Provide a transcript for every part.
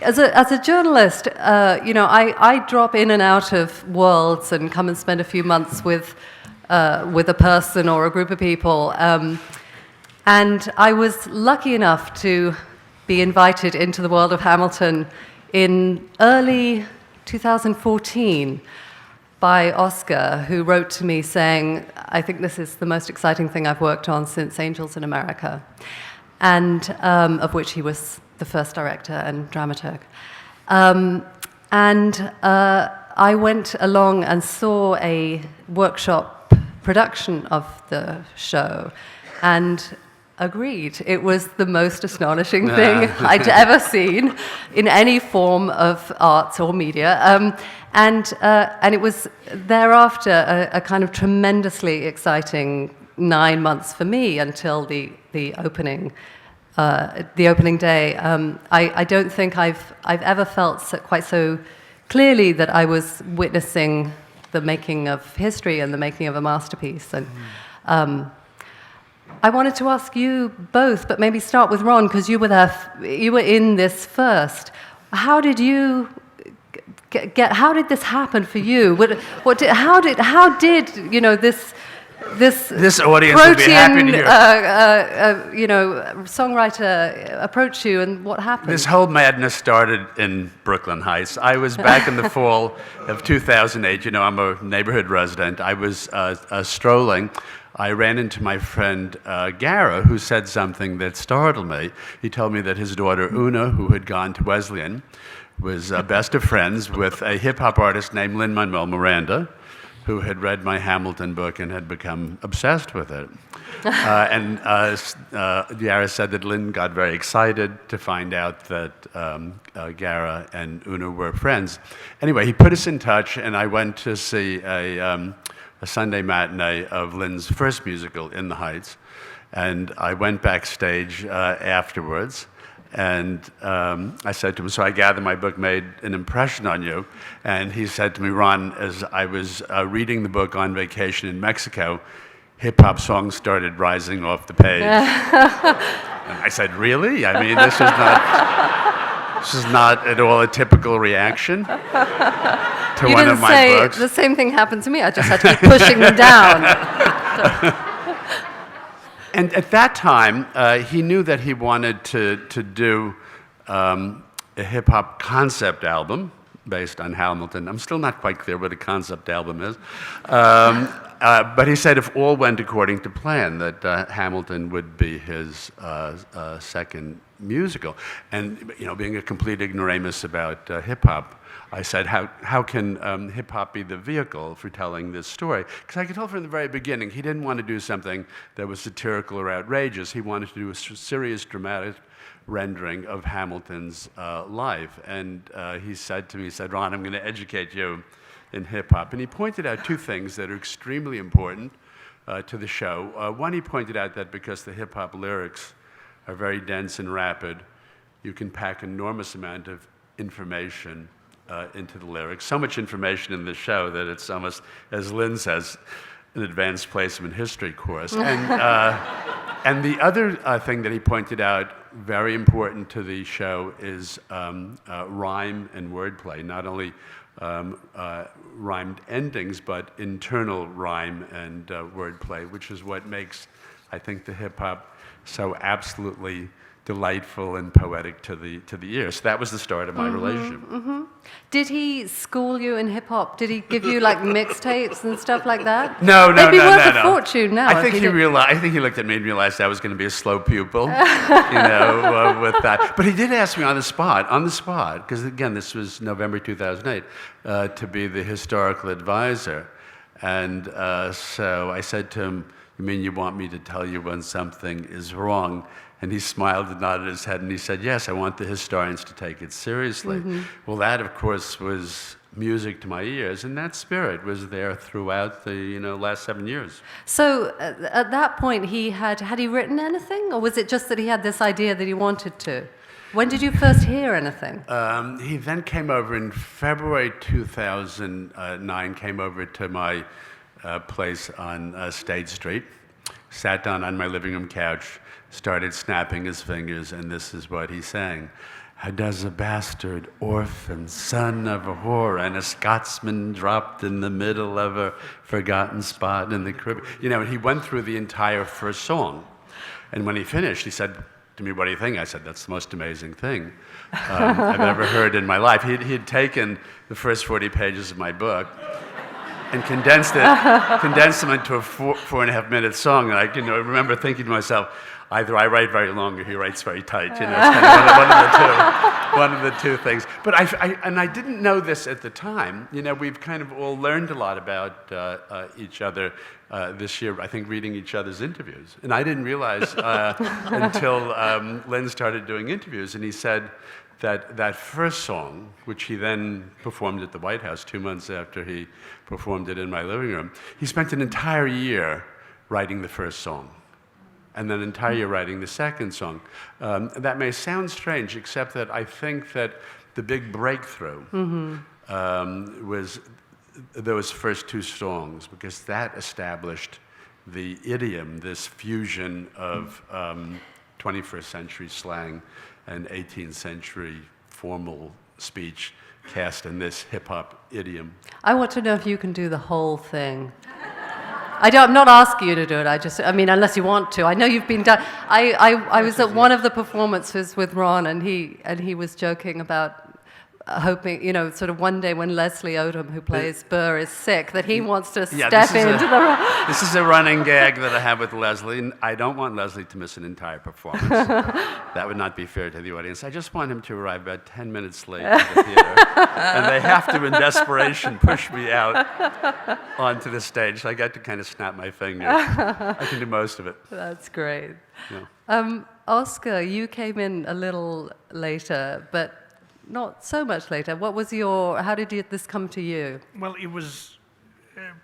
as a journalist, I drop in and out of worlds and come and spend a few months with a person or a group of people. And I was lucky enough to be invited into the world of Hamilton in early 2014 by Oskar, who wrote to me saying, I think this is the most exciting thing I've worked on since Angels in America, and of which he was the first director and dramaturg. I went along and saw a workshop production of the show and agreed. It was the most astonishing thing I'd ever seen in any form of arts or media. And it was thereafter a kind of tremendously exciting 9 months for me until the opening day. I don't think I've ever felt quite so clearly that I was witnessing the making of history and the making of a masterpiece. And I wanted to ask you both, but maybe start with Ron, because you were there. You were in this first. How did you how did this happen for you? How did this audience would be happy to hear. Songwriter approach you, and what happened? This whole madness started in Brooklyn Heights. I was back in the fall of 2008. I'm a neighborhood resident. I was strolling. I ran into my friend Gara, who said something that startled me. He told me that his daughter Una, who had gone to Wesleyan, was best of friends with a hip-hop artist named Lin-Manuel Miranda, who had read my Hamilton book and had become obsessed with it. Gara said that Lin got very excited to find out that Gara and Una were friends. Anyway, he put us in touch, and I went to see a Sunday matinee of Lin's first musical, In the Heights. And I went backstage afterwards, and I said to him, so I gather my book made an impression on you. And he said to me, Ron, as I was reading the book on vacation in Mexico, hip-hop songs started rising off the page. And I said, really? I mean, this is not at all a typical reaction to one of my books. The same thing happened to me. I just had to keep pushing them down. And at that time, he knew that he wanted to do a hip-hop concept album based on Hamilton. I'm still not quite clear what a concept album is. But he said if all went according to plan, that Hamilton would be his second musical. And being a complete ignoramus about hip-hop, I said, how can hip-hop be the vehicle for telling this story? Because I could tell from the very beginning, he didn't want to do something that was satirical or outrageous. He wanted to do a serious, dramatic rendering of Hamilton's life. And he said to me, Ron, I'm going to educate you in hip-hop. And he pointed out two things that are extremely important to the show. One, he pointed out that because the hip-hop lyrics are very dense and rapid, you can pack an enormous amount of information into the lyrics. So much information in the show that it's almost, as Lin says, an advanced placement history course. And the other thing that he pointed out, very important to the show, is rhyme and wordplay. Not only rhymed endings, but internal rhyme and wordplay, which is what makes, I think, the hip-hop so absolutely delightful and poetic to the ear. So that was the start of my relationship. Mm-hmm. Did he school you in hip hop? Did he give you like mixtapes and stuff like that? No. They'd be worth a fortune now. I think he looked at me and realized I was going to be a slow pupil, with that. But he did ask me on the spot, because again, this was November 2008, to be the historical advisor. And so I said to him, "You mean you want me to tell you when something is wrong?" And he smiled and nodded his head, and he said, "Yes, I want the historians to take it seriously." Mm-hmm. Well, that, of course, was music to my ears, and that spirit was there throughout the last 7 years. So at that point, had he written anything, or was it just that he had this idea that he wanted to? When did you first hear anything? He then came over in February 2009, came over to my place on State Street, sat down on my living room couch, started snapping his fingers, and this is what he sang. how does a bastard, orphan, son of a whore, and a Scotsman dropped in the middle of a forgotten spot in the Caribbean. You know, and he went through the entire first song. And when he finished, he said to me, "What do you think?" I said, "That's the most amazing thing I've ever heard in my life." He'd taken the first 40 pages of my book and condensed them into a 4.5-minute song. And I remember thinking to myself, either I write very long or he writes very tight. You know, it's kind of one of the two things. But I didn't know this at the time. You know, we've kind of all learned a lot about each other this year, I think, reading each other's interviews. And I didn't realize until Lin started doing interviews, and he said that first song, which he then performed at the White House 2 months after he performed it in my living room, he spent an entire year writing the first song, and then an entire year writing the second song. That may sound strange, except that I think that the big breakthrough was those first two songs, because that established the idiom, this fusion of 21st century slang and 18th century formal speech cast in this hip-hop idiom. I want to know if you can do the whole thing. I'm not asking you to do it. I mean, unless you want to. I know you've been done. I was at one of the performances with Ron, and he was joking about hoping, you know, sort of one day when Leslie Odom, who plays Burr, is sick, that he wants to step into the role. This is a running gag that I have with Leslie. I don't want Leslie to miss an entire performance. That would not be fair to the audience. I just want him to arrive about 10 minutes late to the theater. And they have to, in desperation, push me out onto the stage. So I got to kind of snap my fingers. I can do most of it. That's great. Yeah. Oskar, you came in a little later, but not so much later. How did this come to you? Well, it was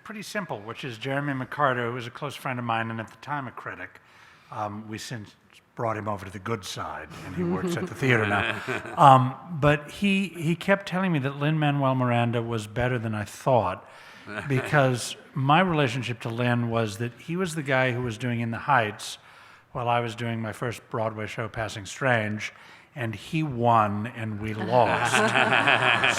pretty simple, which is Jeremy McCarter, who was a close friend of mine and at the time a critic. We since brought him over to the good side, and he works at the theater now. But he kept telling me that Lin-Manuel Miranda was better than I thought, because my relationship to Lin was that he was the guy who was doing In the Heights while I was doing my first Broadway show, Passing Strange, and he won and we lost.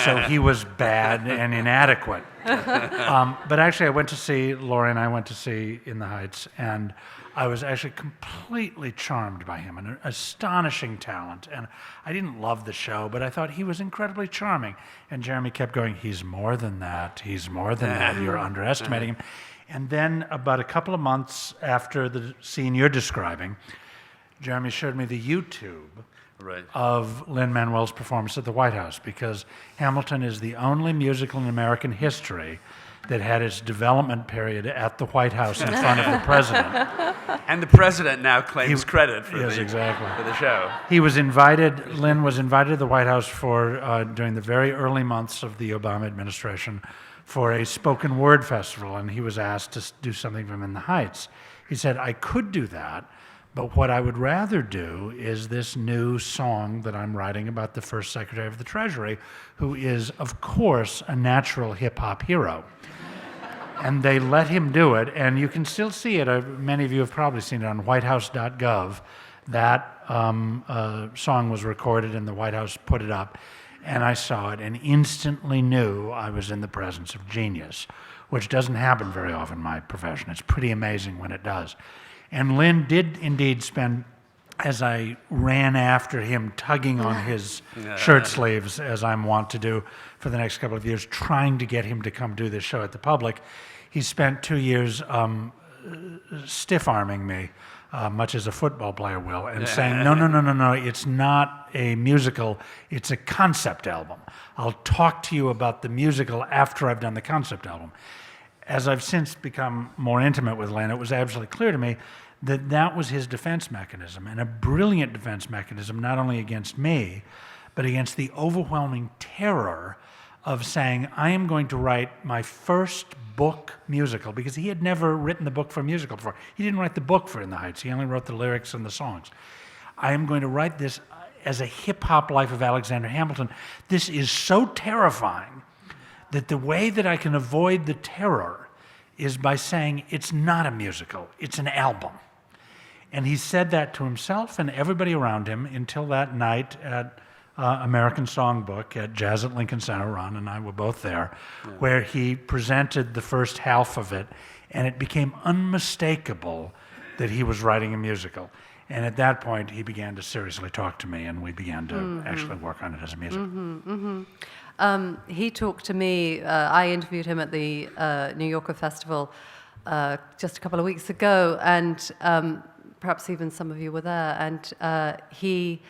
So he was bad and inadequate. But actually, Laurie and I went to see In the Heights, and I was actually completely charmed by him, an astonishing talent. And I didn't love the show, but I thought he was incredibly charming. And Jeremy kept going, "He's more than that, he's more than that, you're underestimating him." And then about a couple of months after the scene you're describing, Jeremy showed me the YouTube of Lin-Manuel's performance at the White House, because Hamilton is the only musical in American history that had its development period at the White House in front of the president. And the president now claims credit for the show. Lin was invited to the White House during the very early months of the Obama administration for a spoken word festival, and he was asked to do something from In the Heights. He said, "I could do that, but what I would rather do is this new song that I'm writing about the first Secretary of the Treasury, who is, of course, a natural hip-hop hero." And they let him do it, and you can still see it. Many of you have probably seen it on whitehouse.gov. That song was recorded, and the White House put it up, and I saw it and instantly knew I was in the presence of genius, which doesn't happen very often in my profession. It's pretty amazing when it does. And Lin did indeed spend, as I ran after him, tugging on his shirt sleeves, as I'm wont to do for the next couple of years, trying to get him to come do this show at the Public. He spent 2 years stiff-arming me, much as a football player will, and saying, no, it's not a musical, it's a concept album. I'll talk to you about the musical after I've done the concept album. As I've since become more intimate with Lin, it was absolutely clear to me that that was his defense mechanism, and a brilliant defense mechanism, not only against me, but against the overwhelming terror of saying, I am going to write my first book musical, because he had never written the book for a musical before. He didn't write the book for In the Heights. He only wrote the lyrics and the songs. I am going to write this as a hip-hop life of Alexander Hamilton. This is so terrifying that the way that I can avoid the terror is by saying it's not a musical, it's an album. And he said that to himself and everybody around him until that night at American Songbook at Jazz at Lincoln Center. Ron and I were both there, where he presented the first half of it, and it became unmistakable that he was writing a musical. And at that point, he began to seriously talk to me, and we began to actually work on it as a musical. He talked to me, I interviewed him at the New Yorker Festival just a couple of weeks ago, and perhaps even some of you were there, and he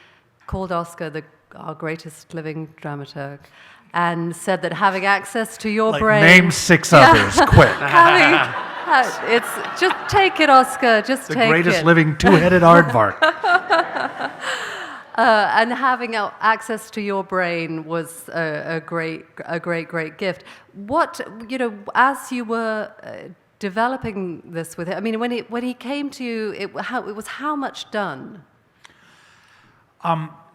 called Oskar our greatest living dramaturg, and said that having access to your brain... Name 6 others, quick. It's just take it, Oskar. Just The take it. The greatest living two-headed aardvark. And having access to your brain was a great gift. What, as you were developing this with him, I mean, when he came to you, it was how much done?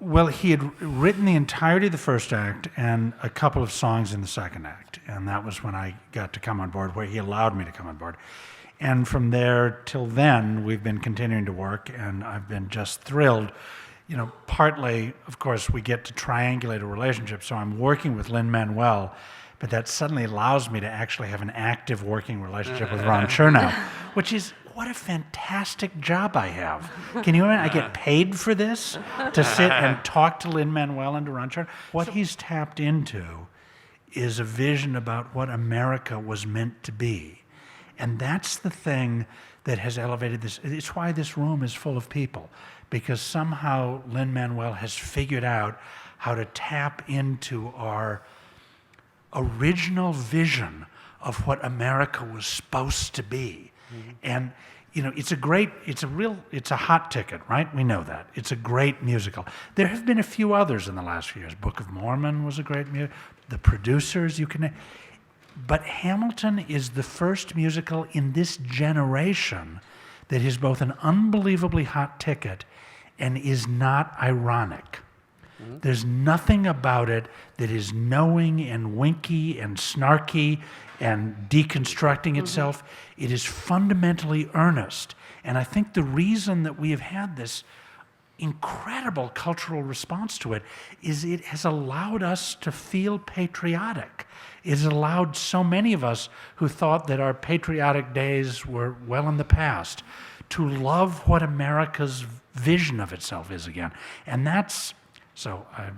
Well, he had written the entirety of the first act and a couple of songs in the second act, and that was when I got to come on board, where he allowed me to come on board. And from there till then, we've been continuing to work, and I've been just thrilled. Partly, of course, we get to triangulate a relationship, so I'm working with Lin-Manuel, but that suddenly allows me to actually have an active working relationship with Ron Chernow, which is, what a fantastic job I have. Can you imagine? I get paid for this, to sit and talk to Lin-Manuel and to Ron Chernow. What he's tapped into is a vision about what America was meant to be. And that's the thing that has elevated this. It's why this room is full of people, because somehow Lin-Manuel has figured out how to tap into our original vision of what America was supposed to be. And it's a hot ticket, right? We know that. It's a great musical. There have been a few others in the last few years. Book of Mormon was a great musical. The Producers, but Hamilton is the first musical in this generation that is both an unbelievably hot ticket and is not ironic. There's nothing about it that is knowing and winky and snarky and deconstructing itself. It is fundamentally earnest. And I think the reason that we have had this incredible cultural response to it is it has allowed us to feel patriotic. It has allowed so many of us who thought that our patriotic days were well in the past to love what America's vision of itself is again. And that's... So I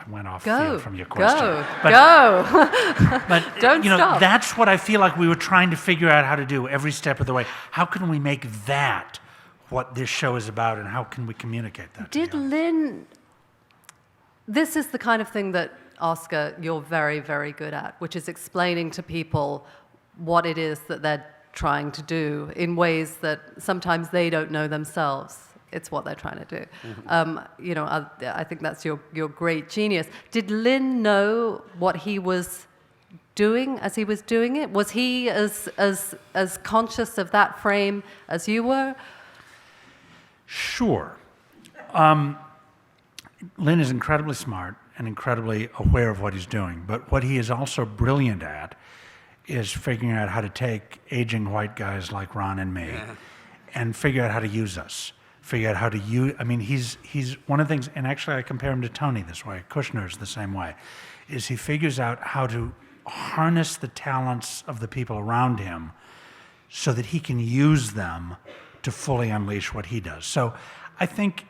went off field from your question. But Don't stop. That's what I feel like we were trying to figure out how to do every step of the way. How can we make that what this show is about, and how can we communicate that? This is the kind of thing that, Oskar, you're very, very good at, which is explaining to people what it is that they're trying to do in ways that sometimes they don't know themselves. It's what they're trying to do. I think that's your great genius. Did Lin know what he was doing as he was doing it? Was he as conscious of that frame as you were? Sure. Lin is incredibly smart and incredibly aware of what he's doing, but what he is also brilliant at is figuring out how to take aging white guys like Ron and me and figure out how to use us. Figure out how to use, he's one of the things, and actually I compare him to Tony this way, Kushner's the same way, is he figures out how to harness the talents of the people around him so that he can use them to fully unleash what he does. So I think,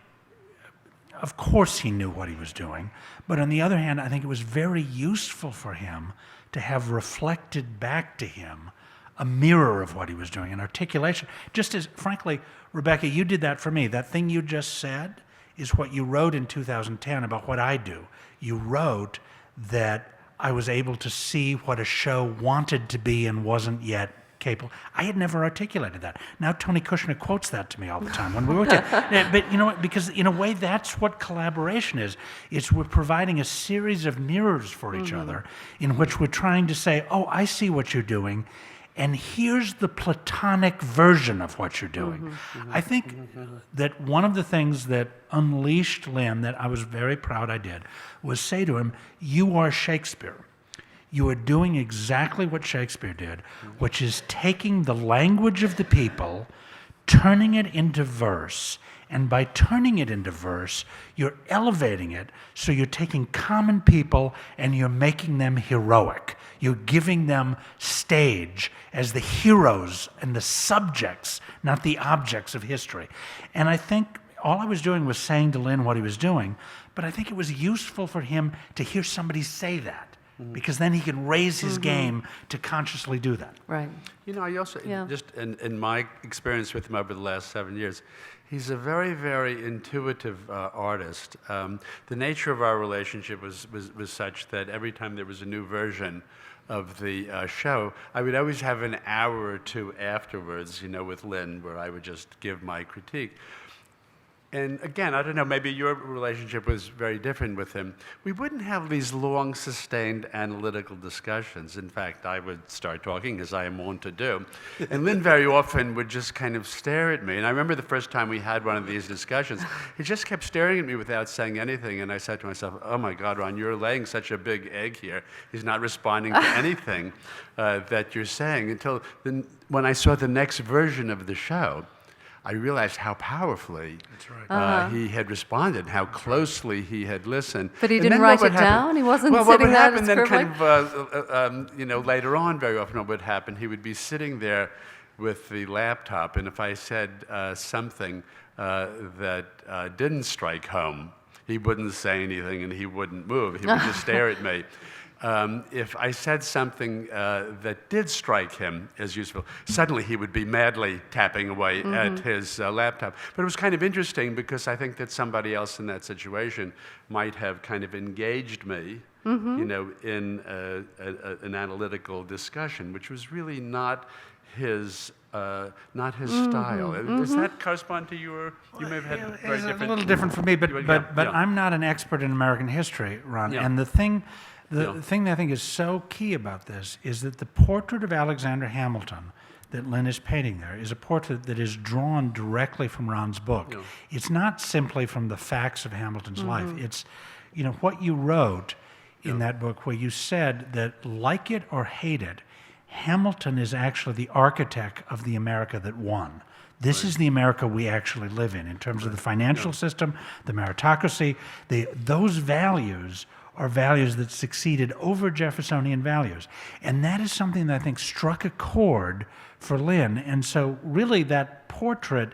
of course he knew what he was doing, but on the other hand, I think it was very useful for him to have reflected back to him a mirror of what he was doing, an articulation. Just as, frankly, Rebecca, you did that for me. That thing you just said is what you wrote in 2010 about what I do. You wrote that I was able to see what a show wanted to be and wasn't yet capable. I had never articulated that. Now Tony Kushner quotes that to me all the time when we work together. But you know what? Because in a way, that's what collaboration is. It's we're providing a series of mirrors for each other in which we're trying to say, oh, I see what you're doing, and here's the platonic version of what you're doing. I think that one of the things that unleashed Lin, that I was very proud I did, was say to him, you are Shakespeare. You are doing exactly what Shakespeare did, which is taking the language of the people, turning it into verse. And by turning it into verse, you're elevating it, so you're taking common people and you're making them heroic. You're giving them stage as the heroes and the subjects, not the objects of history. And I think all I was doing was saying to Lin what he was doing, but I think it was useful for him to hear somebody say that. Because then he can raise his game to consciously do that. Right. You know, I also, just in my experience with him over the last 7 years, he's a very, very intuitive artist. The nature of our relationship was such that every time there was a new version of the show, I would always have an hour or two afterwards, you know, with Lin, where I would just give my critique. And again, I don't know, maybe your relationship was very different with him. We wouldn't have these long, sustained analytical discussions. In fact, I would start talking, as I am wont to do. And Lin very often would just kind of stare at me. And I remember the first time we had one of these discussions, he just kept staring at me without saying anything. And I said to myself, oh my God, Ron, you're laying such a big egg here. He's not responding to anything that you're saying. Until then, when I saw the next version of the show, I realized how powerfully he had responded, how closely he had listened. But he didn't write it down? He wasn't sitting there and then kind of, you know, later on, very often what would happen, he would be sitting there with the laptop, and if I said something that didn't strike home, he wouldn't say anything and he wouldn't move. He would just stare at me. If I said something that did strike him as useful, suddenly he would be madly tapping away at his laptop. But it was kind of interesting because I think that somebody else in that situation might have kind of engaged me, you know, in an analytical discussion, which was really not his style. Does that correspond to your? You may have had very different. A little different for me, but I'm not an expert in American history, Ron. Yeah. And the thing that I think is so key about this is that the portrait of Alexander Hamilton that Lin is painting there is a portrait that is drawn directly from Ron's book. Yeah. It's not simply from the facts of Hamilton's life. It's, you know, what you wrote in that book, where you said that, like it or hate it, Hamilton is actually the architect of the America that won. This is the America we actually live in terms of the financial system, the meritocracy. Those values are values that succeeded over Jeffersonian values. And that is something that I think struck a chord for Lin. And so really that portrait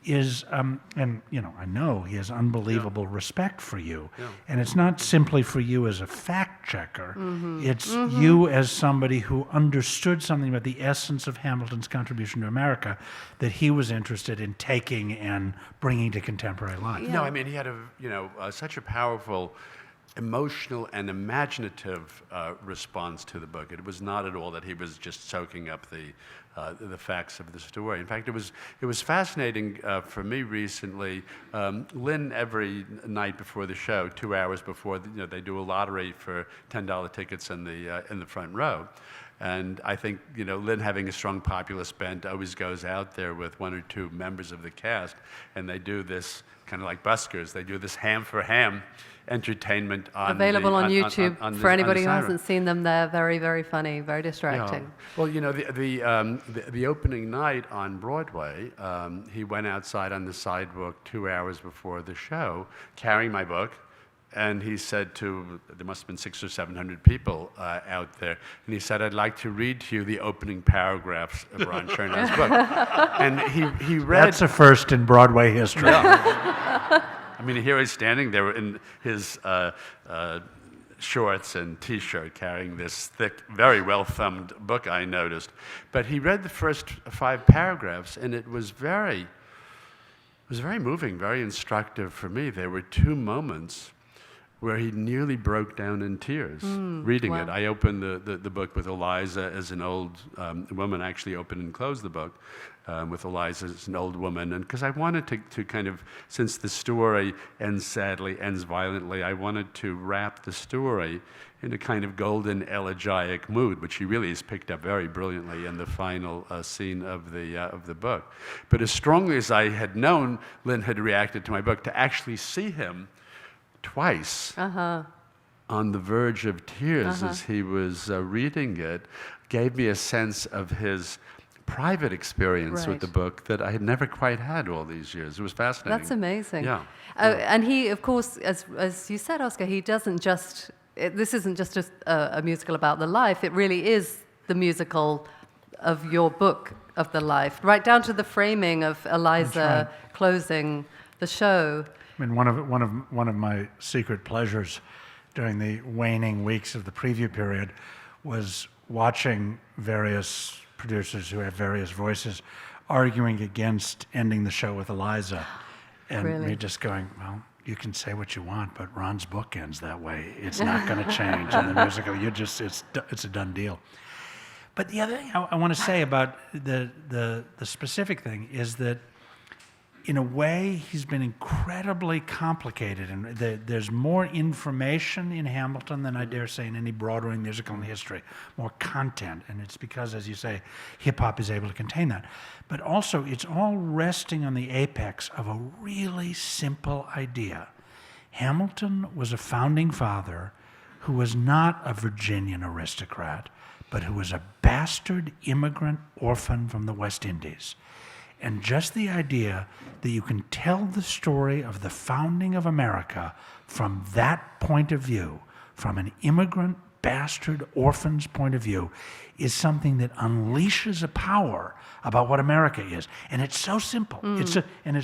is, and you know, I know he has unbelievable respect for you. Yeah. And it's not simply for you as a fact checker, it's you as somebody who understood something about the essence of Hamilton's contribution to America that he was interested in taking and bringing to contemporary life. No, I mean, he had such a powerful emotional and imaginative response to the book. It was not at all that he was just soaking up the facts of the story. In fact, it was fascinating for me recently. Lin, every night before the show, 2 hours before, they do a lottery for $10 tickets in the front row. And I think, Lin, having a strong populist bent, always goes out there with one or two members of the cast, and they do this kind of like buskers. They do this ham for ham entertainment available on YouTube for anybody who hasn't seen them. They're very, very funny, very distracting. Yeah. Well, the opening night on Broadway, he went outside on the sidewalk 2 hours before the show, carrying my book. And he said there must have been 600 or 700 people out there. And he said, I'd like to read to you the opening paragraphs of Ron Chernow's book. And he read. That's a first in Broadway history. Yeah. I mean, here he's standing there in his shorts and T-shirt carrying this thick, very well-thumbed book, I noticed. But he read the first 5 paragraphs, and it was very moving, very instructive for me. There were 2 moments where he nearly broke down in tears reading it. I opened the book with Eliza as an old woman. I actually opened and closed the book with Eliza as an old woman. And because I wanted to kind of, since the story ends sadly, ends violently, I wanted to wrap the story in a kind of golden elegiac mood, which he really has picked up very brilliantly in the final scene of the book. But as strongly as I had known Lin had reacted to my book, to actually see him twice on the verge of tears as he was reading it gave me a sense of his private experience with the book that I had never quite had all these years. It was fascinating. That's amazing. Yeah. And he, of course, as you said, Oskar, he doesn't just, this isn't just a musical about the life, it really is the musical of your book of the life, right down to the framing of Eliza closing the show. I mean, one of my secret pleasures during the waning weeks of the preview period was watching various producers who have various voices arguing against ending the show with Eliza, and me just going, well, you can say what you want, but Ron's book ends that way. It's not going to change in the musical. It's a done deal. But the other thing I want to say about the specific thing is that, in a way, he's been incredibly complicated, and there's more information in Hamilton than I dare say in any Broadway musical in history, more content, and it's because, as you say, hip-hop is able to contain that. But also, it's all resting on the apex of a really simple idea. Hamilton was a founding father who was not a Virginian aristocrat, but who was a bastard immigrant orphan from the West Indies. And just the idea that you can tell the story of the founding of America from that point of view, from an immigrant bastard orphan's point of view, is something that unleashes a power about what America is. And it's so simple. It's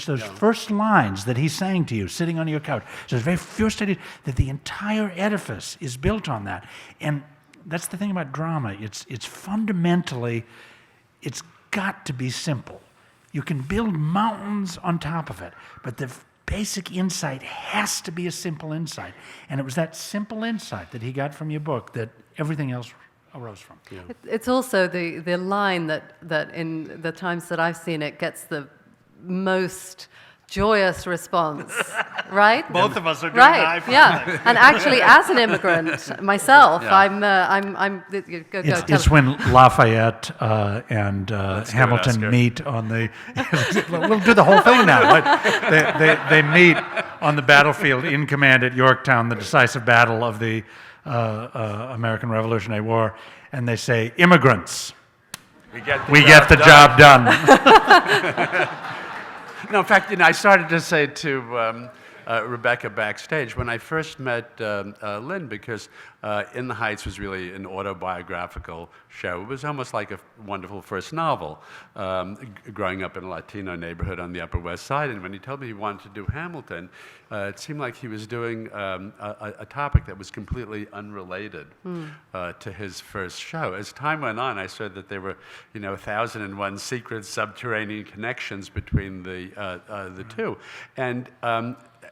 those first lines that he's saying to you, sitting on your couch. So it's very first idea that the entire edifice is built on that. And that's the thing about drama. It's fundamentally, it's got to be simple. You can build mountains on top of it, but the basic insight has to be a simple insight. And it was that simple insight that he got from your book that everything else arose from. Yeah. It's also the line that in the times that I've seen it gets the most joyous response, right? Both of us are doing right. Yeah, and actually, as an immigrant myself, It's when Lafayette and Hamilton meet on the. We'll do the whole thing now. They meet on the battlefield in command at Yorktown, the decisive battle of the American Revolutionary War, and they say, "Immigrants, we get the job done." No, in fact, I started to say to Rebecca backstage when I first met Lin, because In the Heights was really an autobiographical show. It was almost like a wonderful first novel, growing up in a Latino neighborhood on the Upper West Side. And when he told me he wanted to do Hamilton, it seemed like he was doing a topic that was completely unrelated to his first show. As time went on, I saw that there were, 1,001 secret subterranean connections between the two. And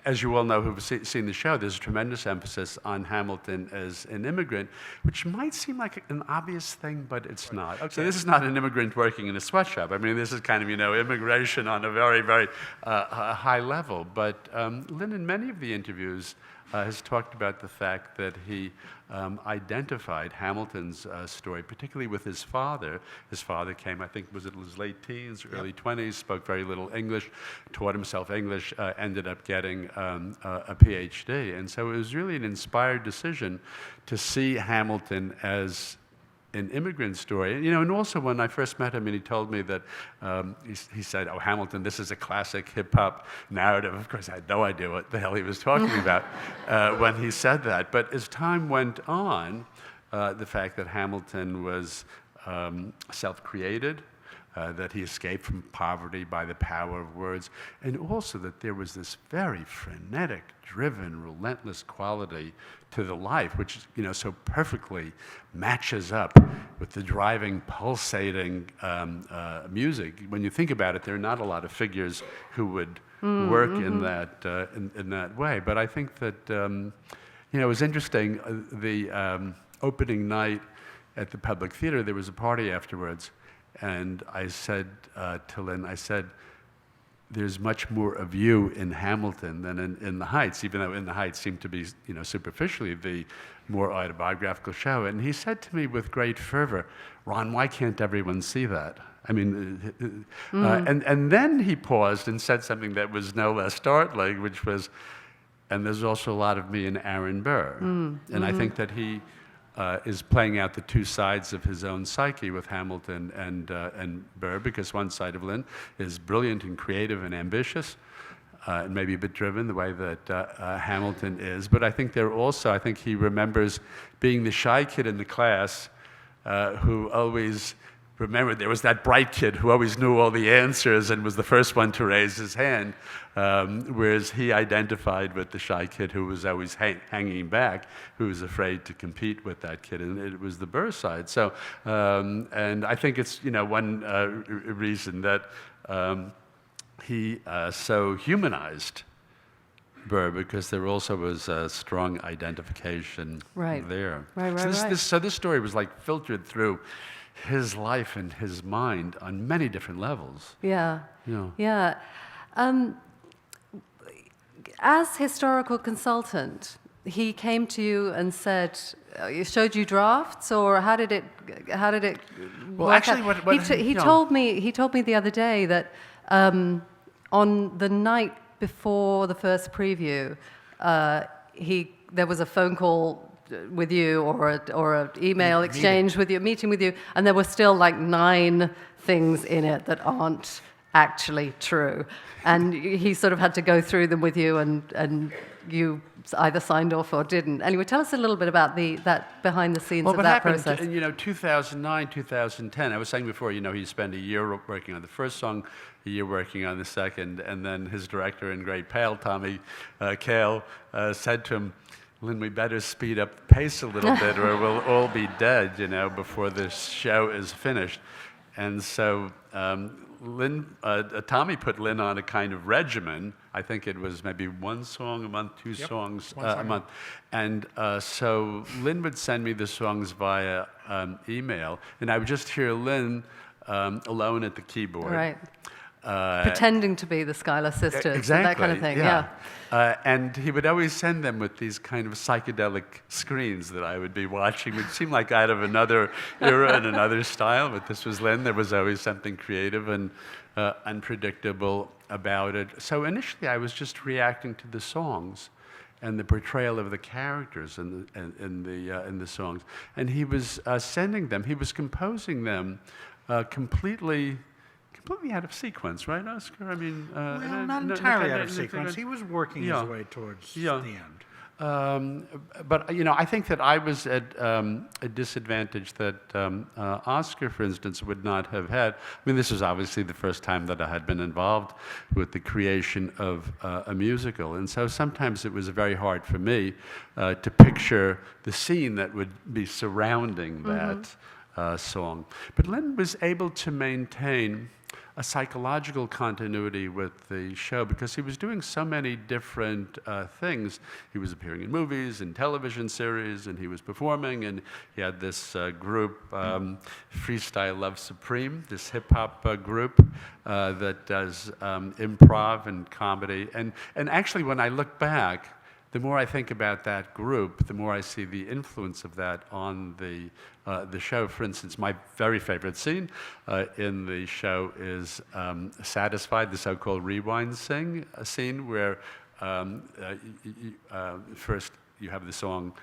as you all know who've seen the show, there's a tremendous emphasis on Hamilton as an immigrant, which might seem like an obvious thing, but it's not. Okay. So this is not an immigrant working in a sweatshop. I mean, this is kind of, immigration on a very, very high level. But Lin, in many of the interviews, has talked about the fact that he identified Hamilton's story, particularly with his father. His father came, I think, was it his late teens, early 20s, spoke very little English, taught himself English, ended up getting a PhD. And so it was really an inspired decision to see Hamilton as an immigrant story. And also when I first met him and he told me that, he said, "Oh, Hamilton, this is a classic hip-hop narrative." Of course, I had no idea what the hell he was talking about when he said that. But as time went on, the fact that Hamilton was self-created, that he escaped from poverty by the power of words, and also that there was this very frenetic, driven, relentless quality to the life, which so perfectly matches up with the driving, pulsating music. When you think about it, there are not a lot of figures who would work in that way. But I think that it was interesting. The opening night at the Public Theater, there was a party afterwards. And I said to Lin, there's much more of you in Hamilton than in the Heights, even though In the Heights seemed to be, superficially the more autobiographical show. And he said to me with great fervor, "Ron, why can't everyone see that?" I mean, and then he paused and said something that was no less startling, which was, "And there's also a lot of me in Aaron Burr." And I think that he is playing out the two sides of his own psyche with Hamilton and Burr, because one side of Lin is brilliant and creative and ambitious, and maybe a bit driven the way that Hamilton is. But I think I think he remembers being the shy kid in the class who always remembered there was that bright kid who always knew all the answers and was the first one to raise his hand, whereas he identified with the shy kid who was always hanging back, who was afraid to compete with that kid, and it was the Burr side. So, and I think it's one reason that he so humanized Burr, because there also was a strong identification there. Right. So this story was like filtered through his life and his mind on many different levels. Yeah. As historical consultant, he came to you and said, showed you drafts, or how did it Well, work actually, out? He told me the other day that on the night before the first preview, there was a phone call with you, or a email exchange with you, meeting with you, and there were still like 9 things in it that aren't actually true, and he sort of had to go through them with you, and you either signed off or didn't. Anyway, tell us a little bit about that behind the scenes of that process. In 2009, 2010, I was saying before, he spent a year working on the first song, a year working on the second, and then his director in great pale, Tommy Kail, said to him, Lin, we better speed up the pace a little bit, or we'll all be dead, before this show is finished. And so Tommy put Lin on a kind of regimen. I think it was maybe 1 song a month, 2 songs a month. And so Lin would send me the songs via email, and I would just hear Lin alone at the keyboard. Right. Pretending to be the Schuyler sisters, exactly, that kind of thing, yeah. And he would always send them with these kind of psychedelic screens that I would be watching, which seemed like out of another era and another style, but this was Lin. There was always something creative and unpredictable about it. So initially I was just reacting to the songs and the portrayal of the characters in the songs. And he was sending them, he was composing them completely out of sequence, right, Oskar? I mean, well, not entirely out of sequence. He was working his way towards the end. But I think that I was at a disadvantage that Oskar, for instance, would not have had. I mean, this was obviously the first time that I had been involved with the creation of a musical, and so sometimes it was very hard for me to picture the scene that would be surrounding that song. But Lin was able to maintain a psychological continuity with the show because he was doing so many different things. He was appearing in movies and television series, and he was performing, and he had this group, Freestyle Love Supreme, this hip-hop group that does improv and comedy. And actually, when I look back, the more I think about that group, the more I see the influence of that on the show. For instance, my very favorite scene in the show is Satisfied, the so-called rewind scene, where first you have the song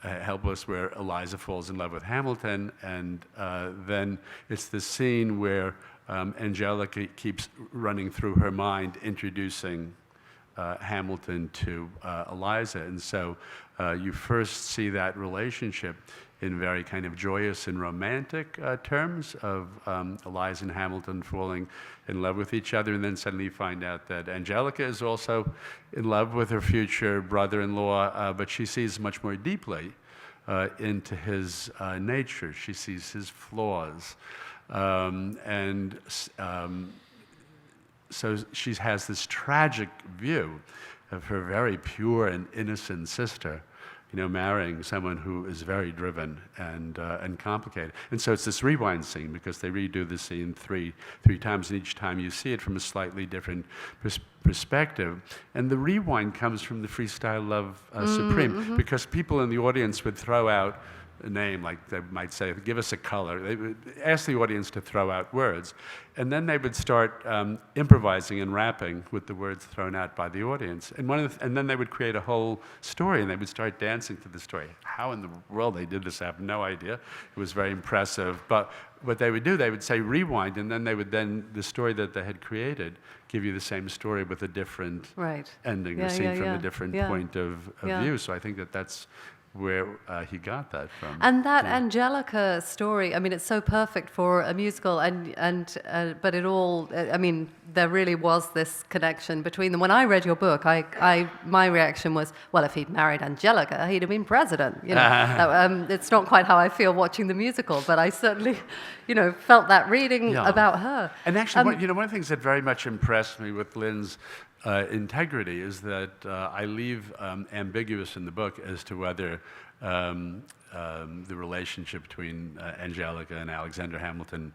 Helpless, where Eliza falls in love with Hamilton, and then it's the scene where Angelica keeps running through her mind, introducing Hamilton to Eliza. And so you first see that relationship in very kind of joyous and romantic terms of Eliza and Hamilton falling in love with each other, and then suddenly you find out that Angelica is also in love with her future brother-in-law, but she sees much more deeply into his nature. She sees his flaws. So she has this tragic view of her very pure and innocent sister, marrying someone who is very driven and complicated. And so it's this rewind scene because they redo the scene three times, and each time you see it from a slightly different perspective. And the rewind comes from the Freestyle Love Supreme because people in the audience would throw out name, like they might say, give us a color. They would ask the audience to throw out words, and then they would start improvising and rapping with the words thrown out by the audience. And and then they would create a whole story, and they would start dancing to the story. How in the world they did this, I have no idea. It was very impressive. But what they would do, they would say rewind, and then they would the story that they had created, give you the same story with a different ending, or seen from a different point of view. So I think that's where he got that from. And that Angelica story, I mean, it's so perfect for a musical, but it all, I mean, there really was this connection between them. When I read your book, my reaction was, well, if he'd married Angelica, he'd have been president. You know, it's not quite how I feel watching the musical, but I certainly, felt that reading about her. And actually, one of the things that very much impressed me with Lin's integrity is that I leave ambiguous in the book as to whether the relationship between Angelica and Alexander Hamilton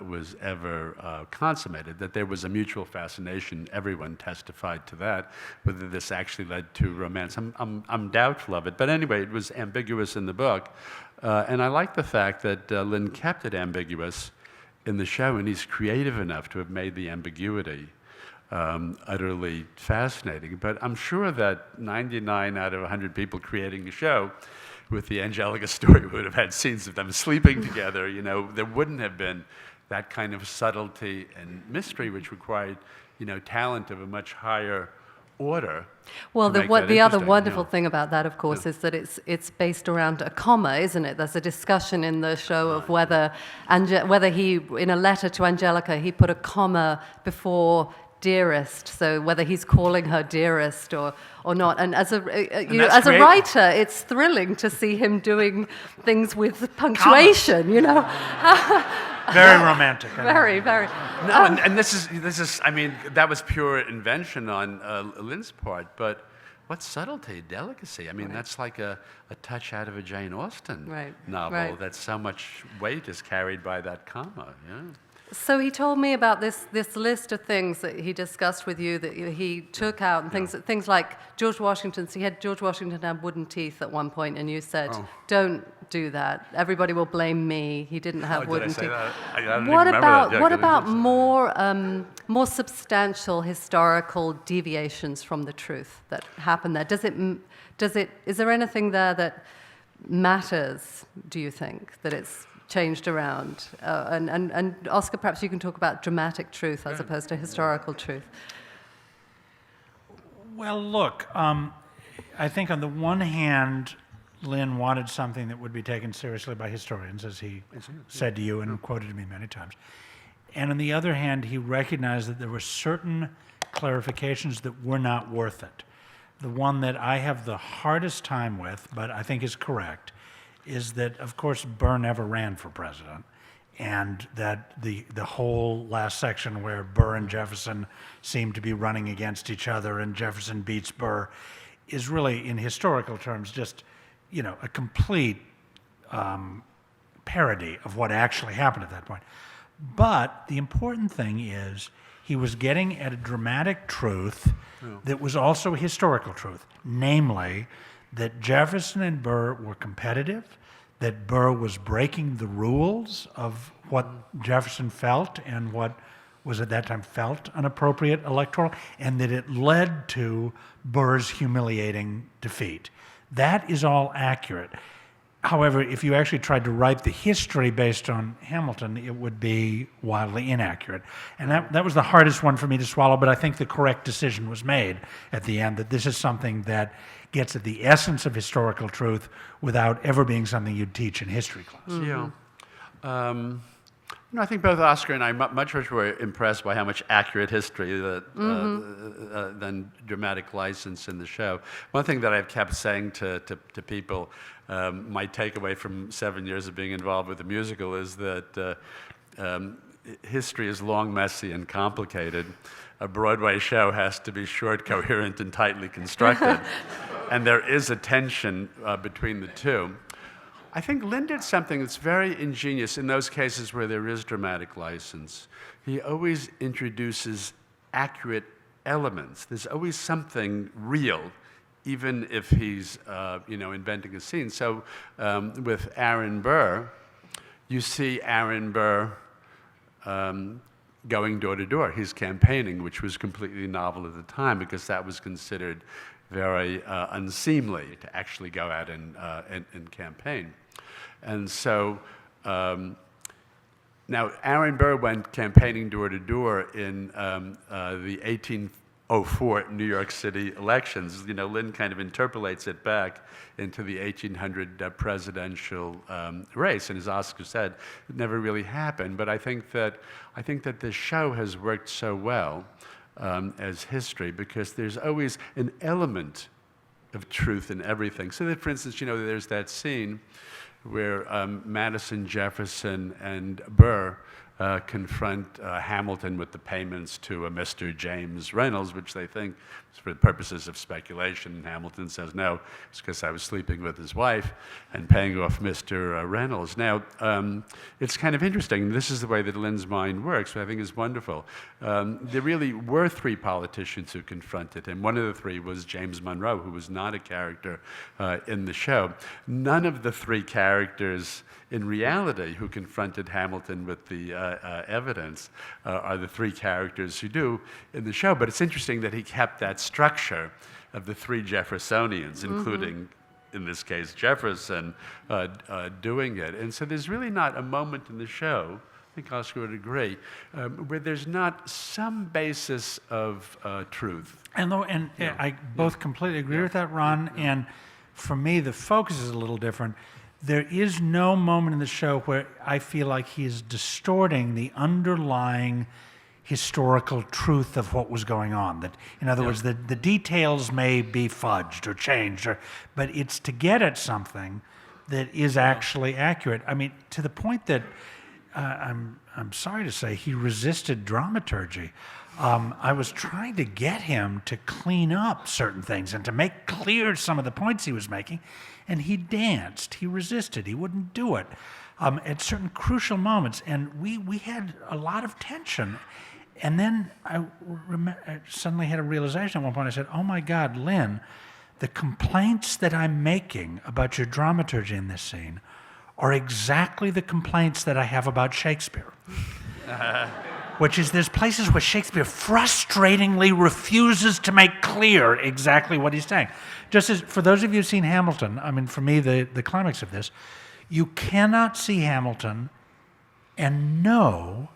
was ever consummated, that there was a mutual fascination. Everyone testified to that. Whether this actually led to romance, I'm doubtful of it. But anyway, it was ambiguous in the book. And I like the fact that Lin kept it ambiguous in the show, and he's creative enough to have made the ambiguity utterly fascinating. But I'm sure that 99 out of 100 people creating a show with the Angelica story would have had scenes of them sleeping together. There wouldn't have been that kind of subtlety and mystery, which required, talent of a much higher order. Well, the other wonderful thing about that, of course, is that it's based around a comma, isn't it? There's a discussion in the show of whether he, in a letter to Angelica, he put a comma before dearest, so whether he's calling her dearest or not. And as a writer, it's thrilling to see him doing things with punctuation. Very romantic. Very, very. No, and this is. I mean, that was pure invention on Lin's part, but what subtlety, delicacy. I mean, that's like a touch out of a Jane Austen novel. That so much weight is carried by that comma. Yeah. So he told me about this list of things that he discussed with you that he took out, and things like George Washington's. He had George Washington have wooden teeth at one point, and you said, "Don't do that. Everybody will blame me. He didn't have wooden teeth." I don't even remember that. What about more substantial historical deviations from the truth that happened there? Is there anything there that matters? Do you think that it's changed around? And Oskar, perhaps you can talk about dramatic truth as opposed to historical truth. Well, look, I think on the one hand, Lin wanted something that would be taken seriously by historians, as he said to you and quoted to me many times. And on the other hand, he recognized that there were certain clarifications that were not worth it. The one that I have the hardest time with, but I think is correct, is that, of course, Burr never ran for president, and that the whole last section where Burr and Jefferson seem to be running against each other and Jefferson beats Burr is really, in historical terms, just, a complete parody of what actually happened at that point. But the important thing is he was getting at a dramatic truth that was also a historical truth, namely that Jefferson and Burr were competitive, that Burr was breaking the rules of what Jefferson felt and what was at that time felt an appropriate electoral, and that it led to Burr's humiliating defeat. That is all accurate. However, if you actually tried to write the history based on Hamilton, it would be wildly inaccurate. And that was the hardest one for me to swallow, but I think the correct decision was made at the end, that this is something that gets at the essence of historical truth without ever being something you'd teach in history class. Mm-hmm. Yeah. I think both Oskar and I much were impressed by how much accurate history than dramatic license in the show. One thing that I've kept saying to people, my takeaway from 7 years of being involved with the musical is that history is long, messy, and complicated. A Broadway show has to be short, coherent, and tightly constructed. And there is a tension between the two. I think Lin did something that's very ingenious in those cases where there is dramatic license. He always introduces accurate elements. There's always something real even if he's inventing a scene. So with Aaron Burr, you see Aaron Burr going door to door. He's campaigning, which was completely novel at the time because that was considered very unseemly to actually go out and campaign. And so now Aaron Burr went campaigning door to door in the 1804 New York City elections. Lin kind of interpolates it back into the 1800 presidential race, and as Oskar said, it never really happened. But I think that this show has worked so well as history because there's always an element of truth in everything. So that, for instance, there's that scene where Madison, Jefferson, and Burr confront Hamilton with the payments to a Mr. James Reynolds, which they think is for the purposes of speculation. And Hamilton says, no, it's because I was sleeping with his wife and paying off Mr. Reynolds. Now, it's kind of interesting. This is the way that Lin's mind works, which I think is wonderful. There really were three politicians who confronted him. One of the three was James Monroe, who was not a character in the show. None of the three characters in reality who confronted Hamilton with the evidence are the three characters who do in the show. But it's interesting that he kept that structure of the three Jeffersonians, including, in this case, Jefferson, doing it. And so there's really not a moment in the show, I think Oskar would agree, where there's not some basis of truth. I both completely agree with that, Ron. And for me, the focus is a little different. There is no moment in the show where I feel like he is distorting the underlying historical truth of what was going on. That, in other words, the details may be fudged or changed, but it's to get at something that is actually accurate. I mean, to the point that I'm sorry to say he resisted dramaturgy. I was trying to get him to clean up certain things and to make clear some of the points he was making, and he danced. He resisted. He wouldn't do it at certain crucial moments, and we had a lot of tension. And then I suddenly had a realization at one point. I said, oh my God, Lin, the complaints that I'm making about your dramaturgy in this scene are exactly the complaints that I have about Shakespeare. Which is there's places where Shakespeare frustratingly refuses to make clear exactly what he's saying. Just as, for those of you who've seen Hamilton, I mean, for me, the climax of this, you cannot see Hamilton and know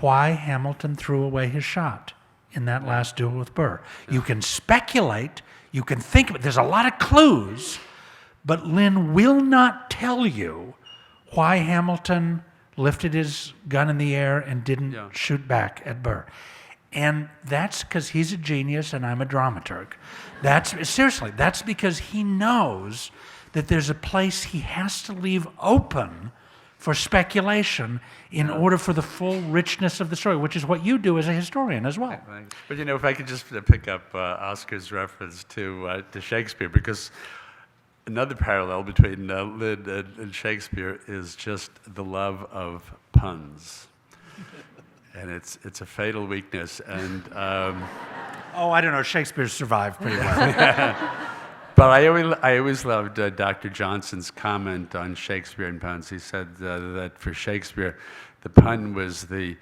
why Hamilton threw away his shot in that last duel with Burr. You can speculate, you can think of it, there's a lot of clues, but Lin will not tell you why Hamilton lifted his gun in the air and didn't shoot back at Burr. And that's because he's a genius and I'm a dramaturg. Seriously, that's because he knows that there's a place he has to leave open for speculation in order for the full richness of the story, which is what you do as a historian as well. But if I could just pick up Oscar's reference to Shakespeare, because another parallel between Lin and Shakespeare is just the love of puns. And it's a fatal weakness. And I don't know, Shakespeare survived pretty well. But I always loved Dr. Johnson's comment on Shakespeare and puns. He said that for Shakespeare, the pun was the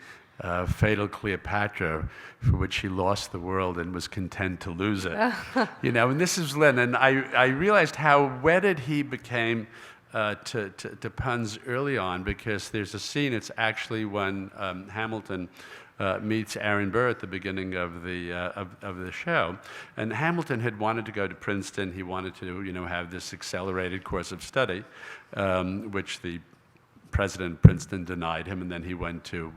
fatal Cleopatra, for which he lost the world and was content to lose it. And this is Lin, and I realized how wedded he became to puns early on, because there's a scene, it's actually when Hamilton meets Aaron Burr at the beginning of the show. And Hamilton had wanted to go to Princeton. He wanted to, have this accelerated course of study, which the president of Princeton denied him, and then he went to